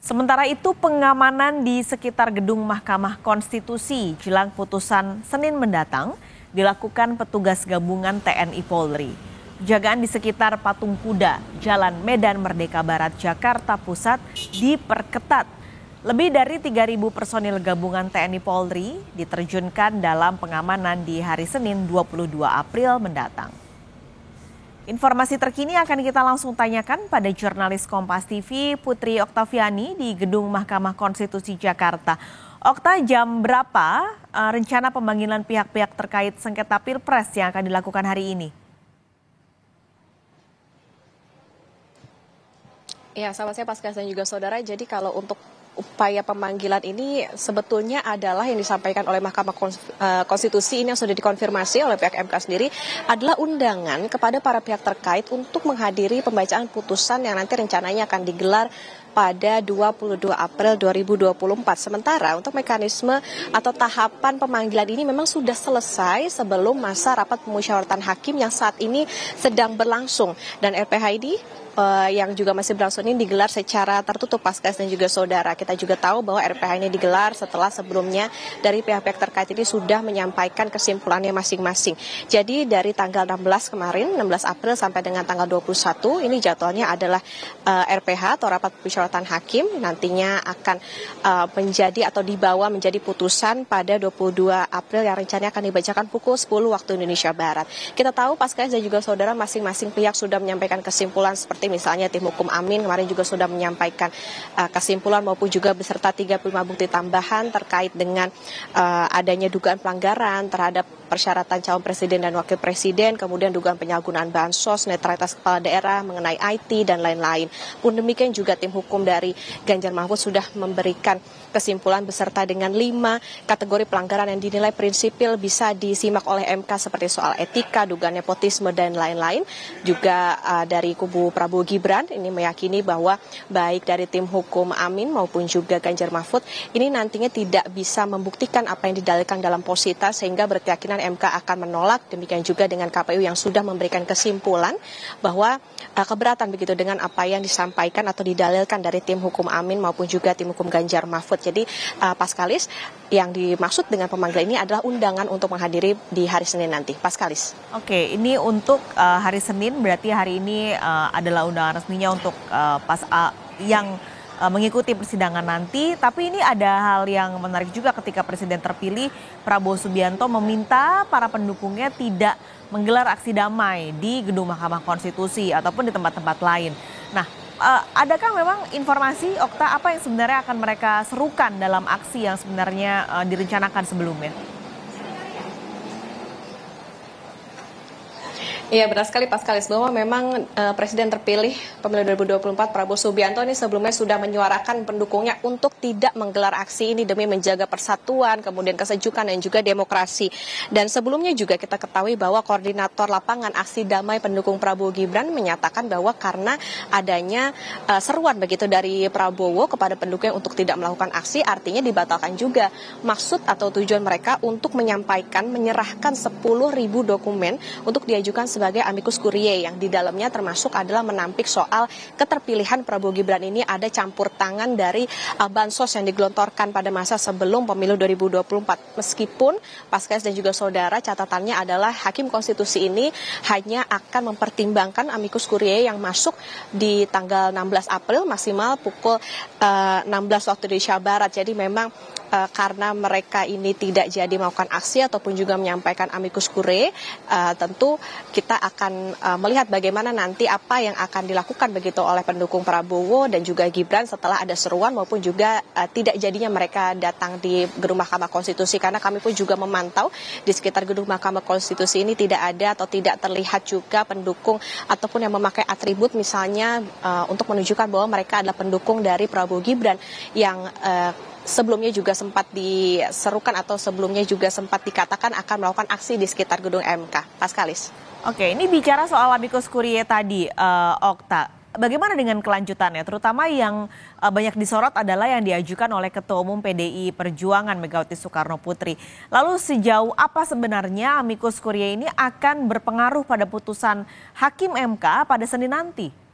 Sementara itu pengamanan di sekitar gedung Mahkamah Konstitusi jelang putusan Senin mendatang dilakukan petugas gabungan TNI Polri. Penjagaan di sekitar Patung Kuda, Jalan Medan Merdeka Barat, Jakarta Pusat diperketat. Lebih dari 3.000 personil gabungan TNI Polri diterjunkan dalam pengamanan di hari Senin 22 April mendatang. Informasi terkini akan kita langsung tanyakan pada jurnalis Kompas TV Putri Oktaviani di Gedung Mahkamah Konstitusi Jakarta. Okta, jam berapa rencana pemanggilan pihak-pihak terkait sengketa Pilpres yang akan dilakukan hari ini? Ya, selamat siang Pascal dan juga saudara. Jadi kalau untuk upaya pemanggilan ini sebetulnya adalah yang disampaikan oleh Mahkamah Konstitusi ini yang sudah dikonfirmasi oleh pihak MK sendiri adalah undangan kepada para pihak terkait untuk menghadiri pembacaan putusan yang nanti rencananya akan digelar pada 22 April 2024. Sementara untuk mekanisme atau tahapan pemanggilan ini memang sudah selesai sebelum masa rapat pemusyawaratan hakim yang saat ini sedang berlangsung. Dan RPH ini yang juga masih berlangsung ini digelar secara tertutup Pascal dan juga saudara. Kita juga tahu bahwa RPH ini digelar setelah sebelumnya dari pihak-pihak terkait ini sudah menyampaikan kesimpulannya masing-masing. Jadi dari tanggal 16 kemarin, 16 April sampai dengan tanggal 21, ini jadwalnya adalah RPH atau rapat pemusyawaratan hakim nantinya akan menjadi atau dibawa menjadi putusan pada 22 April yang rencananya akan dibacakan pukul 10 waktu Indonesia Barat. Kita tahu Pascal dan juga saudara masing-masing pihak sudah menyampaikan kesimpulan seperti misalnya tim hukum Amin kemarin juga sudah menyampaikan kesimpulan maupun juga beserta 35 bukti tambahan terkait dengan adanya dugaan pelanggaran terhadap persyaratan calon presiden dan wakil presiden, kemudian dugaan penyalahgunaan bansos, netralitas kepala daerah mengenai IT dan lain-lain. Pun demikian juga tim hukum dari Ganjar Mahfud sudah memberikan kesimpulan beserta dengan 5 kategori pelanggaran yang dinilai prinsipil bisa disimak oleh MK seperti soal etika, dugaan nepotisme dan lain-lain. Juga dari kubu Prabowo Gibran ini meyakini bahwa baik dari tim hukum Amin maupun juga Ganjar Mahfud ini nantinya tidak bisa membuktikan apa yang didalilkan dalam posita sehingga berkeyakinan MK akan menolak. Demikian juga dengan KPU yang sudah memberikan kesimpulan bahwa keberatan begitu dengan apa yang disampaikan atau didalilkan dari tim hukum Amin maupun juga tim hukum Ganjar Mahfud. Jadi Paskalis, yang dimaksud dengan pemanggilan ini adalah undangan untuk menghadiri di hari Senin nanti. Paskalis. Oke, ini untuk hari Senin, berarti hari ini adalah undangan resminya untuk yang mengikuti persidangan nanti. Tapi ini ada hal yang menarik juga ketika Presiden terpilih Prabowo Subianto meminta para pendukungnya tidak menggelar aksi damai di Gedung Mahkamah Konstitusi ataupun di tempat-tempat lain. Nah, adakah memang informasi, Okta, apa yang sebenarnya akan mereka serukan dalam aksi yang sebenarnya direncanakan sebelumnya? Iya, benar sekali Paskalis bahwa memang Presiden terpilih pemilu 2024 Prabowo Subianto ini sebelumnya sudah menyuarakan pendukungnya untuk tidak menggelar aksi ini demi menjaga persatuan, kemudian kesejukan dan juga demokrasi. Dan sebelumnya juga kita ketahui bahwa koordinator lapangan aksi damai pendukung Prabowo Gibran menyatakan bahwa karena adanya seruan begitu dari Prabowo kepada pendukungnya untuk tidak melakukan aksi, artinya dibatalkan juga maksud atau tujuan mereka untuk menyampaikan menyerahkan 10.000 dokumen untuk diajukan sebagai amicus curiae yang di dalamnya termasuk adalah menampik soal keterpilihan Prabowo Gibran ini ada campur tangan dari bansos yang digelontorkan pada masa sebelum pemilu 2024. Meskipun Pascal dan juga saudara catatannya adalah Hakim Konstitusi ini hanya akan mempertimbangkan amicus curiae yang masuk di tanggal 16 April maksimal pukul 16 waktu Indonesia Barat. Jadi memang karena mereka ini tidak jadi melakukan aksi ataupun juga menyampaikan amicus curiae, tentu kita akan melihat bagaimana nanti apa yang akan dilakukan begitu oleh pendukung Prabowo dan juga Gibran setelah ada seruan maupun juga tidak jadinya mereka datang di Gedung Mahkamah Konstitusi, karena kami pun juga memantau di sekitar Gedung Mahkamah Konstitusi ini tidak ada atau tidak terlihat juga pendukung ataupun yang memakai atribut misalnya untuk menunjukkan bahwa mereka adalah pendukung dari Prabowo Gibran yang sebelumnya juga sempat diserukan atau sebelumnya juga sempat dikatakan akan melakukan aksi di sekitar gedung MK. Paskalis. Oke, ini bicara soal amicus curiae tadi, Okta. Bagaimana dengan kelanjutannya? Terutama yang banyak disorot adalah yang diajukan oleh Ketua Umum PDI Perjuangan Megawati Soekarno Putri. Lalu sejauh apa sebenarnya amicus curiae ini akan berpengaruh pada putusan Hakim MK pada Senin nanti?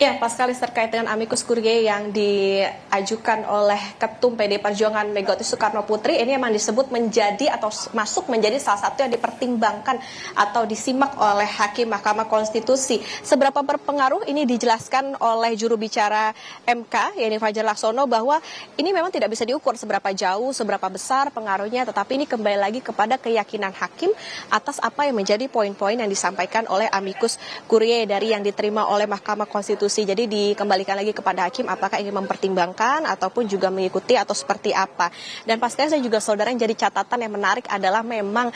Ya, Paskalis terkait dengan amicus curiae yang diajukan oleh Ketum PD Perjuangan Megawati Soekarno Putri, ini memang disebut menjadi atau masuk menjadi salah satu yang dipertimbangkan atau disimak oleh Hakim Mahkamah Konstitusi. Seberapa berpengaruh ini dijelaskan oleh juru bicara MK, yaitu Fajar Laksono, bahwa ini memang tidak bisa diukur seberapa jauh, seberapa besar pengaruhnya, tetapi ini kembali lagi kepada keyakinan hakim atas apa yang menjadi poin-poin yang disampaikan oleh amicus curiae dari yang diterima oleh Mahkamah Konstitusi. Jadi dikembalikan lagi kepada hakim apakah ingin mempertimbangkan ataupun juga mengikuti atau seperti apa. Dan pastinya saya juga saudara yang jadi catatan yang menarik adalah memang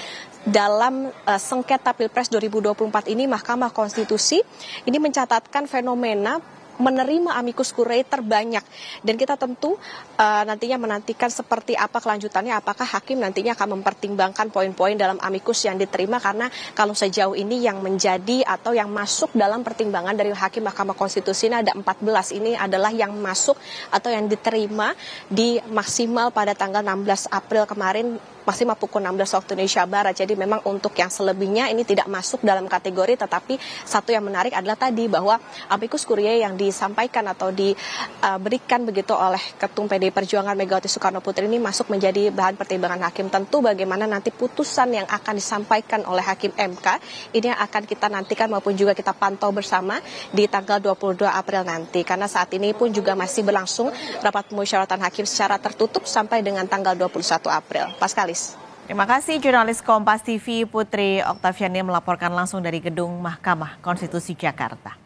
dalam sengketa Pilpres 2024 ini Mahkamah Konstitusi ini mencatatkan fenomena menerima amicus curiae terbanyak, dan kita tentu nantinya menantikan seperti apa kelanjutannya, apakah hakim nantinya akan mempertimbangkan poin-poin dalam amicus yang diterima, karena kalau sejauh ini yang menjadi atau yang masuk dalam pertimbangan dari hakim Mahkamah Konstitusi ini ada 14, ini adalah yang masuk atau yang diterima di maksimal pada tanggal 16 April kemarin, maksimal pukul 16 waktu Indonesia Barat. Jadi memang untuk yang selebihnya ini tidak masuk dalam kategori, tetapi satu yang menarik adalah tadi bahwa amicus curiae yang disampaikan atau diberikan begitu oleh Ketum PD Perjuangan Megawati Soekarno Putri ini masuk menjadi bahan pertimbangan hakim. Tentu bagaimana nanti putusan yang akan disampaikan oleh Hakim MK ini yang akan kita nantikan maupun juga kita pantau bersama di tanggal 22 April nanti. Karena saat ini pun juga masih berlangsung rapat pemusyawaratan hakim secara tertutup sampai dengan tanggal 21 April. Paskalis. Terima kasih jurnalis Kompas TV Putri Oktaviani melaporkan langsung dari Gedung Mahkamah Konstitusi Jakarta.